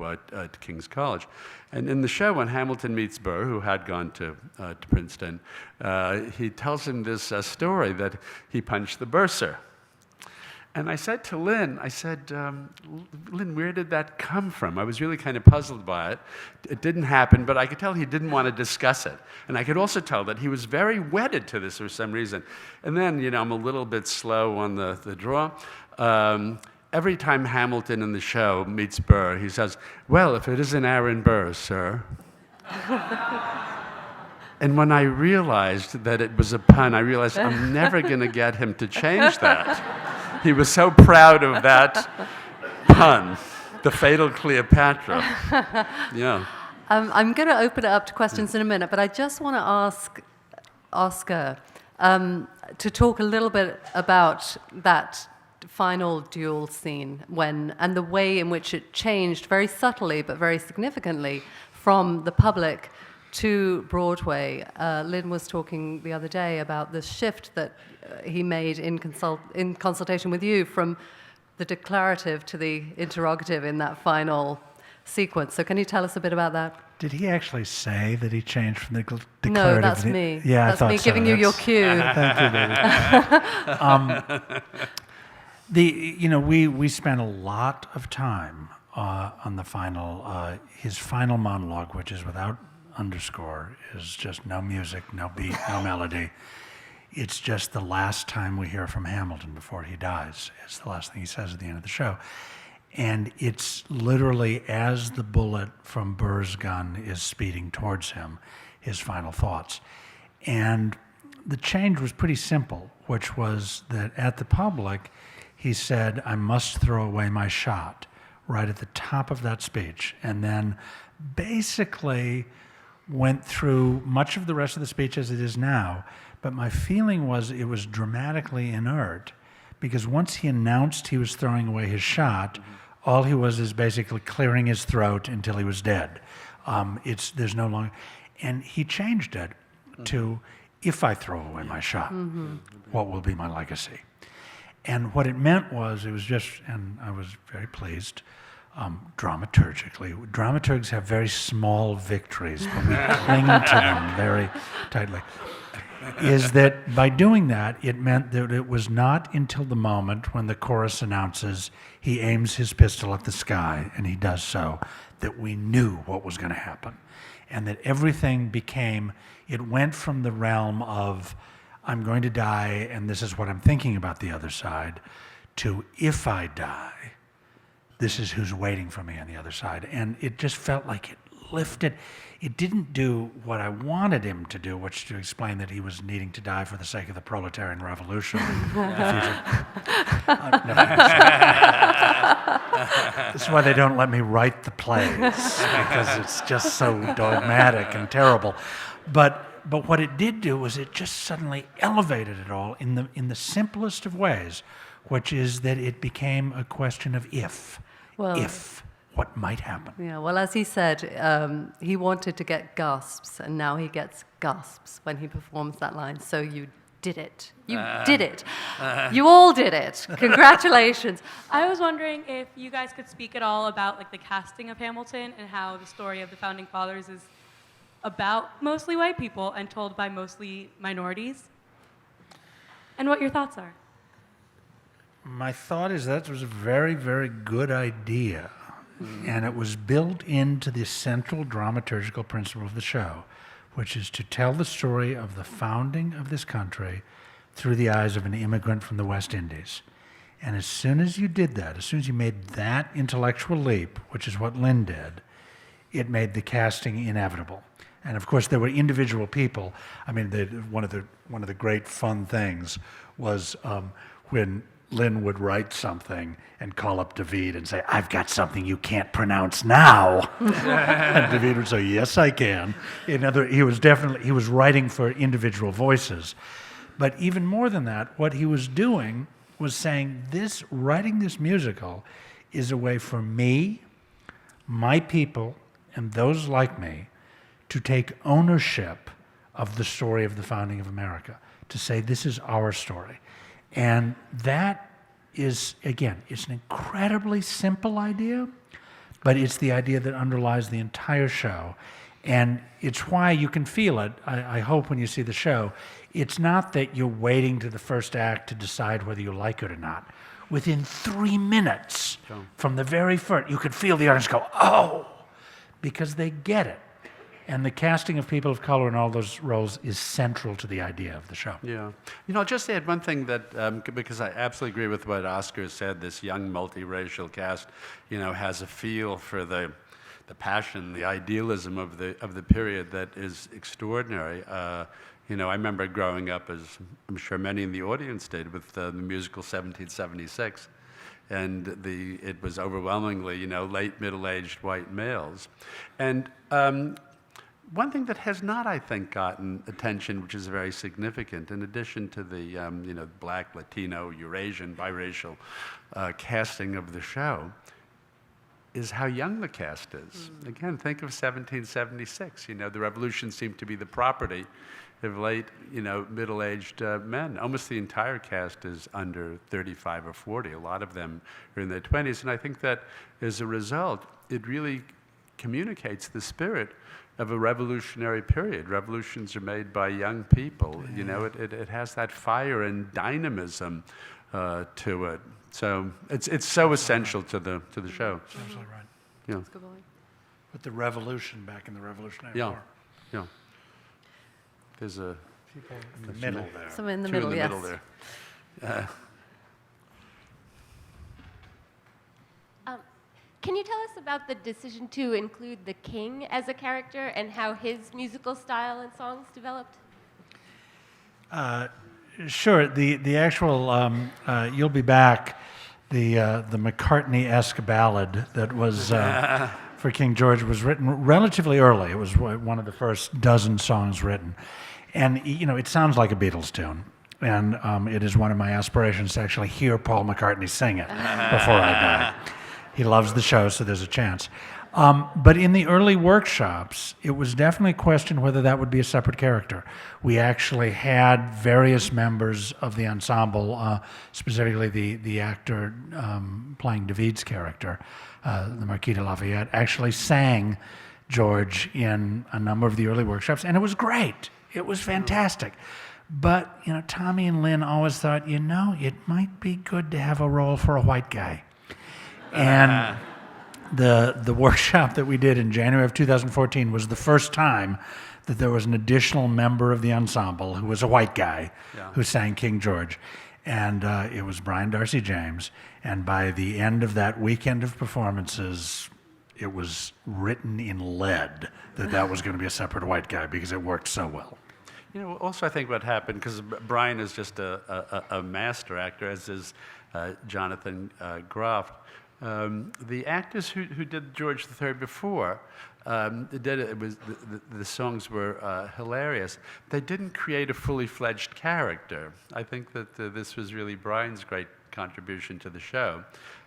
King's College. And in the show, when Hamilton meets Burr, who had gone to Princeton, he tells him this story that he punched the bursar. And I said to Lin, Lin, where did that come from? I was really kind of puzzled by it. It didn't happen, but I could tell he didn't want to discuss it. And I could also tell that he was very wedded to this for some reason. And then, I'm a little bit slow on the draw. Every time Hamilton in the show meets Burr, he says, well, if it isn't Aaron Burr, sir. And when I realized that it was a pun, I realized I'm never going to get him to change that. He was so proud of that pun, the fatal Cleopatra. Yeah. I'm going to open it up to questions in a minute, but I just want to ask Oskar to talk a little bit about that final duel scene and the way in which it changed very subtly but very significantly from the public to Broadway. Lin was talking the other day about the shift that he made in consultation with you from the declarative to the interrogative in that final sequence. So can you tell us a bit about that? Did he actually say that he changed from the declarative? No, that's me. Yeah, that's I thought me so. giving you your cue. Thank you, David. We spent a lot of time on the final, his final monologue, which is without underscore, is just no music, no beat, no melody. It's just the last time we hear from Hamilton before he dies. It's the last thing he says at the end of the show. And it's literally as the bullet from Burr's gun is speeding towards him, his final thoughts. And the change was pretty simple, which was that at the public, he said, "I must throw away my shot," right at the top of that speech. And then basically went through much of the rest of the speech as it is now. But my feeling was it was dramatically inert, because once he announced he was throwing away his shot, all he was is basically clearing his throat until he was dead. There's no longer, and he changed it to, "If I throw away my shot, what will be my legacy?" And what it meant was, it was just, and I was very pleased, dramaturgically. Dramaturgs have very small victories, but we cling to them very tightly. Is that by doing that, it meant that it was not until the moment when the chorus announces he aims his pistol at the sky, and he does so, that we knew what was going to happen. And that everything became, it went from the realm of, I'm going to die, and this is what I'm thinking about the other side, to, if I die, this is who's waiting for me on the other side. And it just felt like it lifted. It didn't do what I wanted him to do, which to explain that he was needing to die for the sake of the proletarian revolution in the future. This is why they don't let me write the plays, because it's just so dogmatic and terrible. But what it did do was it just suddenly elevated it all in the simplest of ways, which is that it became a question of if, what might happen. Yeah, well, as he said, he wanted to get gasps, and now he gets gasps when he performs that line. So you did it. You did it. You all did it. Congratulations. I was wondering if you guys could speak at all about the casting of Hamilton and how the story of the Founding Fathers is about mostly white people and told by mostly minorities, and what your thoughts are. My thought is that was a very, very good idea. And it was built into the central dramaturgical principle of the show, which is to tell the story of the founding of this country through the eyes of an immigrant from the West Indies. And as soon as you did that, as soon as you made that intellectual leap, which is what Lin did, it made the casting inevitable. And of course, there were individual people. I mean, one of the great fun things was when Lin would write something and call up David and say, "I've got something you can't pronounce now." And David would say, "Yes, I can." He was writing for individual voices. But even more than that, what he was doing was saying, writing this musical is a way for me, my people, and those like me to take ownership of the story of the founding of America, to say this is our story. And that is, again, it's an incredibly simple idea, but it's the idea that underlies the entire show. And it's why you can feel it, I hope, when you see the show. It's not that you're waiting to the first act to decide whether you like it or not. Within 3 minutes from the very first, you could feel the audience go, "Oh," because they get it. And the casting of people of color in all those roles is central to the idea of the show. Yeah. I'll just add one thing that, because I absolutely agree with what Oskar said, this young multiracial cast, has a feel for the the passion, the idealism of the period that is extraordinary. You know, I remember growing up, as I'm sure many in the audience did, with the musical 1776, and it was overwhelmingly, you know, late middle-aged white males. And one thing that has not, I think, gotten attention, which is very significant, in addition to the, you know, Black, Latino, Eurasian, biracial casting of the show, is how young the cast is. Again, think of 1776. You know, the Revolution seemed to be the property of late, you know, middle-aged men. Almost the entire cast is under 35 or 40. A lot of them are in their 20s. And I think that as a result, it really communicates the spirit of a revolutionary period. Revolutions are made by young people. You know, it has that fire and dynamism to it. So it's so essential to the show. That's absolutely right. Yeah. That's a good point. With the revolution back in the Revolutionary Yeah. War. Yeah. There's a People in the middle there. Somewhere in the two middle, in the yes. middle there. Can you tell us about the decision to include the king as a character and how his musical style and songs developed? Sure. The actual "You'll Be Back," the McCartney-esque ballad that was for King George was written relatively early. It was one of the first dozen songs written, and you know it sounds like a Beatles tune. And it is one of my aspirations to actually hear Paul McCartney sing it before I die. He loves the show, so there's a chance. But in the early workshops, it was definitely questioned whether that would be a separate character. We actually had various members of the ensemble, specifically the actor playing David's character, the Marquis de Lafayette, actually sang George in a number of the early workshops, and it was great. It was fantastic. But, you know, Tommy and Lynn always thought, you know, it might be good to have a role for a white guy. And the workshop that we did in January of 2014 was the first time that there was an additional member of the ensemble who was a white guy who sang King George. And it was Brian Darcy James. And by the end of that weekend of performances, it was written in lead that was going to be a separate white guy because it worked so well. You know, also I think what happened, because Brian is just a master actor, as is Jonathan Groff. The actors who did George III before, the songs were hilarious. They didn't create a fully fledged character. I think that this was really Brian's great contribution to the show,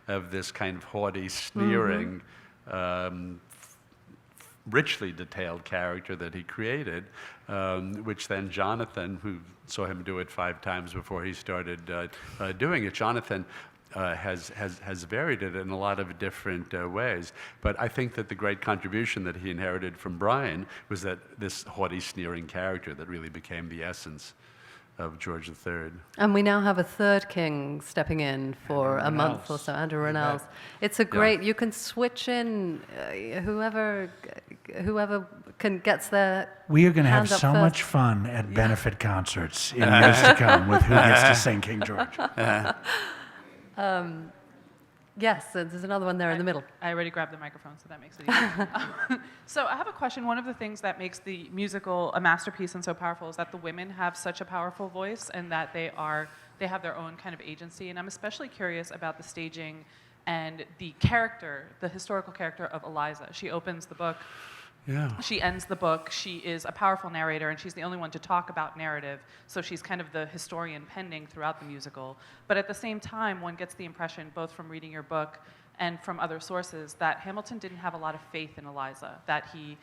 of this kind of haughty, sneering, richly detailed character that he created, which then Jonathan, who saw him do it 5 times before he started doing it, Jonathan has varied it in a lot of different ways. But I think that the great contribution that he inherited from Brian was that this haughty, sneering character that really became the essence of George III. And we now have a third king stepping in for a month or so, Andrew Rannells. It's a great, you can switch in whoever gets their We are going to have hand up so first. much fun at benefit concerts in years to come with who gets to sing King George. Yes, there's another one there in the middle. I already grabbed the microphone, so that makes it easier. So I have a question. One of the things that makes the musical a masterpiece and so powerful is that the women have such a powerful voice and that they have their own kind of agency. And I'm especially curious about the staging and the character, the historical character of Eliza. She opens the book. Yeah. She ends the book. She is a powerful narrator, and she's the only one to talk about narrative. So she's kind of the historian pending throughout the musical. But at the same time, one gets the impression, both from reading your book and from other sources, that Hamilton didn't have a lot of faith in Eliza. That he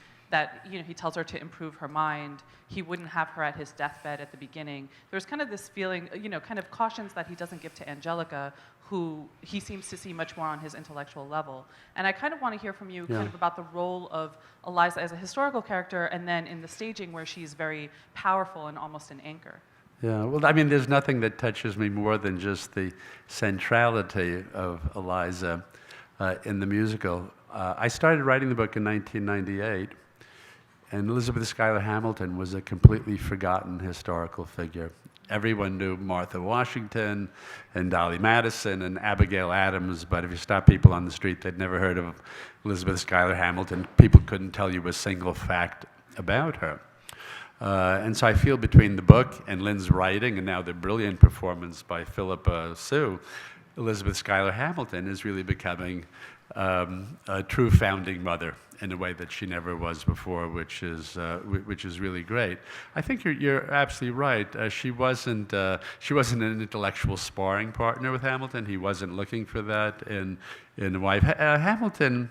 tells her to improve her mind. He wouldn't have her at his deathbed at the beginning. There's kind of this feeling, kind of cautions that he doesn't give to Angelica, who he seems to see much more on his intellectual level. And I kind of want to hear from you kind of about the role of Eliza as a historical character, and then in the staging where she's very powerful and almost an anchor. Yeah, well, I mean, there's nothing that touches me more than just the centrality of Eliza in the musical. I started writing the book in 1998, and Elizabeth Schuyler Hamilton was a completely forgotten historical figure. Everyone knew Martha Washington and Dolly Madison and Abigail Adams, but if you stop people on the street, they'd never heard of Elizabeth Schuyler Hamilton. People couldn't tell you a single fact about her. And so I feel between the book and Lin's writing, and now the brilliant performance by Philippa Sue, Elizabeth Schuyler Hamilton is really becoming a true founding mother in a way that she never was before, which is really great. I think you're absolutely right. She wasn't an intellectual sparring partner with Hamilton. He wasn't looking for that in a wife. Hamilton,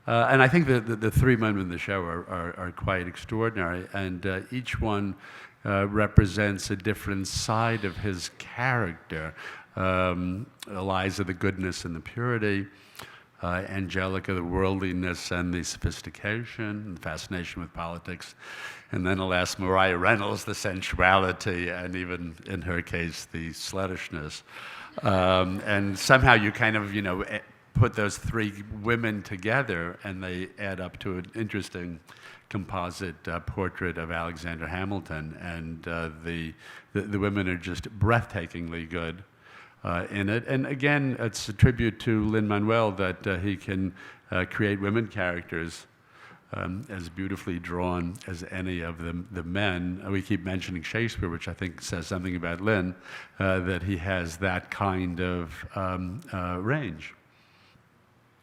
and I think the three men in the show are quite extraordinary, and each one represents a different side of his character. Eliza, the goodness and the purity. Angelica, the worldliness and the sophistication and fascination with politics. And then alas, Maria Reynolds, the sensuality, and even in her case, the sluttishness. And somehow you kind of, put those three women together and they add up to an interesting composite portrait of Alexander Hamilton. And the women are just breathtakingly good. In it. And again, it's a tribute to Lin-Manuel that he can create women characters as beautifully drawn as any of the men. We keep mentioning Shakespeare, which I think says something about Lin, that he has that kind of range.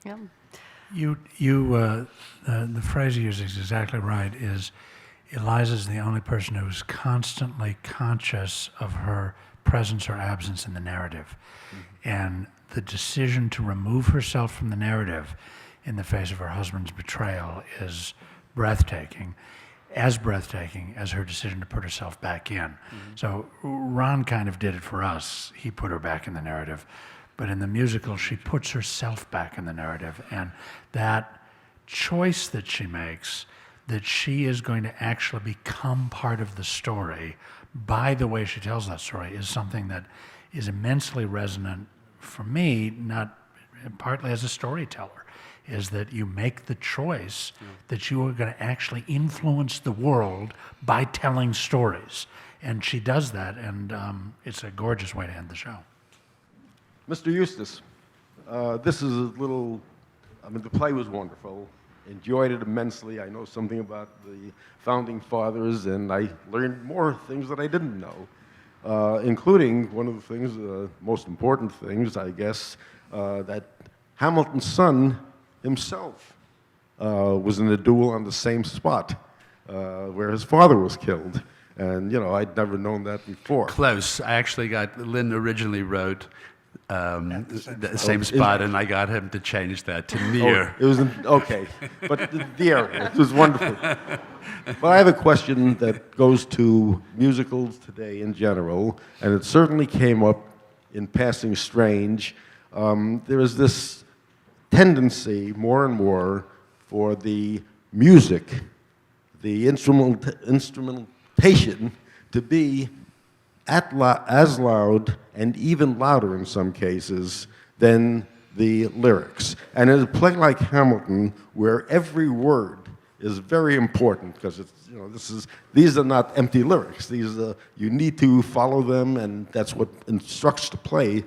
Yeah. The phrase you use is exactly right, is Eliza's the only person who's constantly conscious of her presence or absence in the narrative. Mm-hmm. And the decision to remove herself from the narrative in the face of her husband's betrayal is breathtaking as her decision to put herself back in. Mm-hmm. So Ron kind of did it for us. He put her back in the narrative. But in the musical, she puts herself back in the narrative. And that choice that she makes, that she is going to actually become part of the story by the way she tells that story, is something that is immensely resonant for me, not partly as a storyteller, is that you make the choice that you are going to actually influence the world by telling stories. And she does that, and it's a gorgeous way to end the show. Mr. Eustis, this is a little, the play was wonderful. Enjoyed it immensely. I know something about the founding fathers, and I learned more things that I didn't know, including one of the things, most important things, I guess, that Hamilton's son himself was in a duel on the same spot where his father was killed. And, I'd never known that before. Close. I actually Lin originally wrote the same spot, and I got him to change that to near. It was okay, but the area, it was wonderful. But I have a question that goes to musicals today in general, and it certainly came up in Passing Strange. There is this tendency, more and more, for the music, the instrumentation, to be as loud and even louder in some cases than the lyrics. And in a play like Hamilton, where every word is very important, because it's, these are not empty lyrics. These you need to follow them, and that's what instructs the play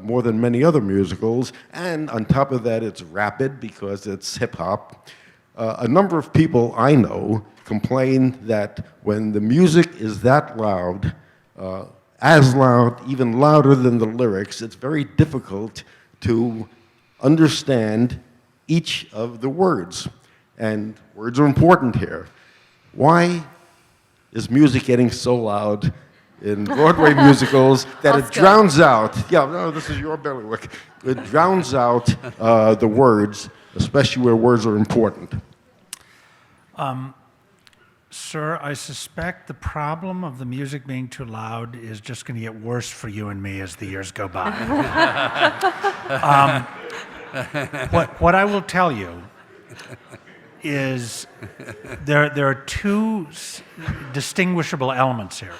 more than many other musicals. And on top of that, it's rapid because it's hip hop. A number of people I know complain that when the music is that loud, as loud, even louder than the lyrics, it's very difficult to understand each of the words. And words are important here. Why is music getting so loud in Broadway musicals that it drowns out, this is your bailiwick, it drowns out the words, especially where words are important? Sir, I suspect the problem of the music being too loud is just going to get worse for you and me as the years go by. What I will tell you is there are two distinguishable elements here.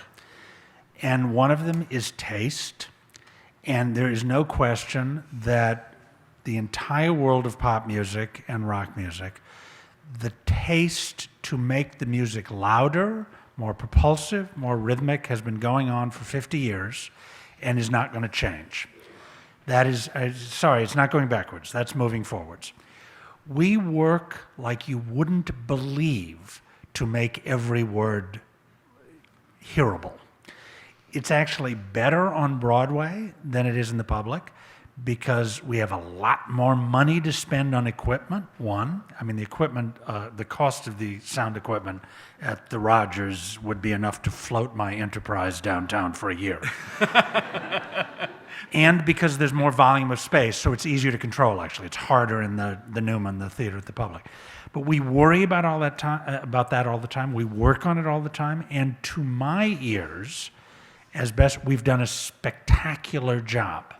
And one of them is taste. And there is no question that the entire world of pop music and rock music, the taste to make the music louder more propulsive, more rhythmic, has been going on for 50 years and is not going to change. That is, sorry, it's not going backwards. That's moving forwards. We work like you wouldn't believe to make every word hearable. It's actually better on Broadway than it is in the public because we have a lot more money to spend on equipment, one. I mean, the equipment, the cost of the sound equipment at the Rogers would be enough to float my enterprise downtown for a year. And because there's more volume of space, so it's easier to control, actually. It's harder in the Newman, the theater at the public. But we worry about all that about that all the time. We work on it all the time. And to my ears, as best, we've done a spectacular job.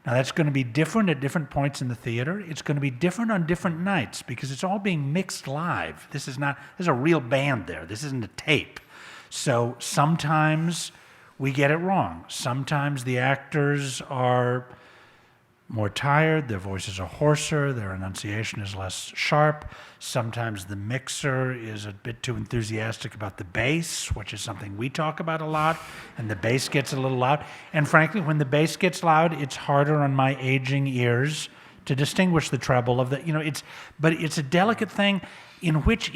Now, that's going to be different at different points in the theater. It's going to be different on different nights because it's all being mixed live. There's a real band there. This isn't a tape. So sometimes we get it wrong. Sometimes the actors are more tired, their voices are hoarser, their enunciation is less sharp. Sometimes the mixer is a bit too enthusiastic about the bass, which is something we talk about a lot, and the bass gets a little loud. And frankly, when the bass gets loud, it's harder on my aging ears to distinguish the treble of the, but it's a delicate thing in which,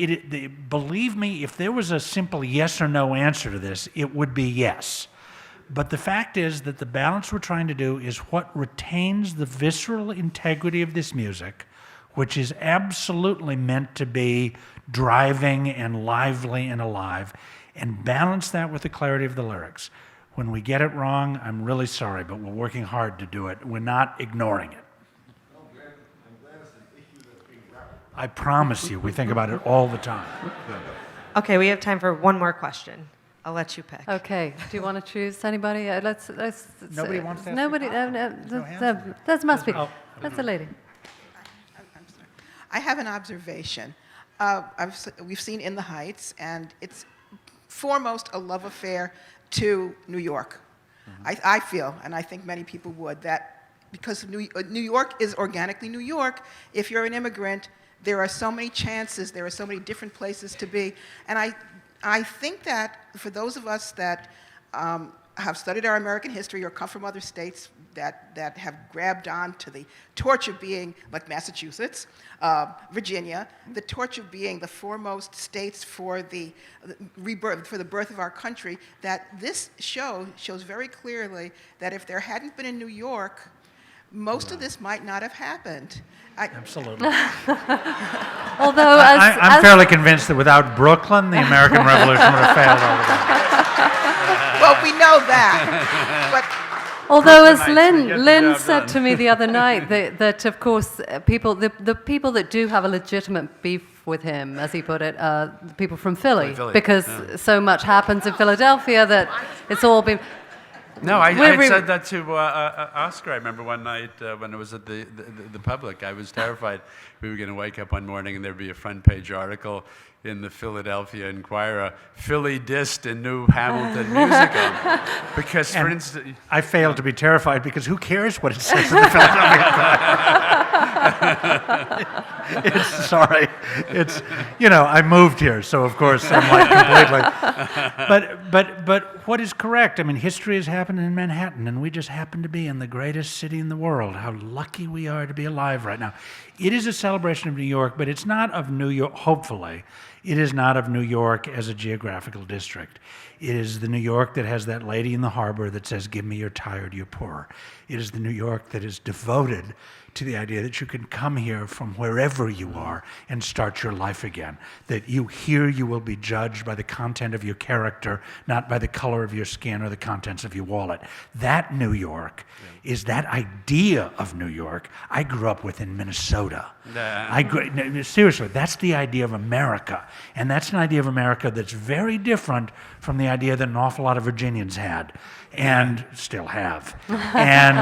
believe me, if there was a simple yes or no answer to this, it would be yes. But the fact is that the balance we're trying to do is what retains the visceral integrity of this music, which is absolutely meant to be driving and lively and alive, and balance that with the clarity of the lyrics. When we get it wrong, I'm really sorry, but we're working hard to do it. We're not ignoring it. I promise you, we think about it all the time. Okay, we have time for one more question. I'll let you pick. Okay. Do you want to choose anybody? Let's Nobody wants to ask Nobody. That must be. That's a lady. I'm sorry. I have an observation. We've seen In the Heights, and it's foremost a love affair to New York. Mm-hmm. I feel, and I think many people would, that because New York is organically New York, if you're an immigrant, there are so many chances, there are so many different places to be. And I think that for those of us that have studied our American history or come from other states that have grabbed on to the torch of being, like Massachusetts, Virginia, the torch of being the foremost states for the rebirth, for the birth of our country, that this show shows very clearly that if there hadn't been in New York, most of this might not have happened. Absolutely. Although, I'm fairly convinced that without Brooklyn, the American Revolution would have failed altogether. Well, we know that. But although, as Lin said to me the other night, that of course, the people that do have a legitimate beef with him, as he put it, the people from Philly, because so much happens in Philadelphia that it's all been. No, I said that to Oskar. I remember one night when it was at the public. I was terrified we were going to wake up one morning and there'd be a front page article in the Philadelphia Inquirer, Philly dissed in new Hamilton musical. Because, for instance... I failed to be terrified because who cares what it says in the Philadelphia Inquirer? Sorry. I moved here, so of course I'm like completely... But what is correct? I mean, history has happened in Manhattan, and we just happen to be in the greatest city in the world. How lucky we are to be alive right now. It is a celebration of New York, but it's not of New York, hopefully. It is not of New York as a geographical district. It is the New York that has that lady in the harbor that says, "Give me your tired, your poor." It is the New York that is devoted to the idea that you can come here from wherever you are and start your life again. That you will be judged by the content of your character, not by the color of your skin or the contents of your wallet. That New York is that idea of New York I grew up with in Minnesota. Seriously, that's the idea of America. And that's an idea of America that's very different from the idea that an awful lot of Virginians had and still have. And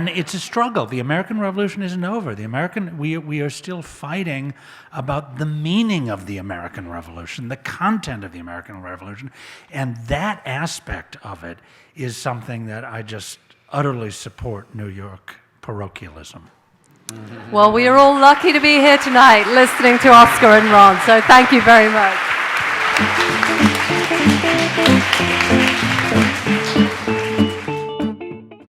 it's a struggle. The American Revolution isn't over. We are still fighting about the meaning of the American Revolution, the content of the American Revolution, and that aspect of it is something that I just utterly support New York parochialism. Well, we are all lucky to be here tonight listening to Oskar and Ron, so thank you very much. you.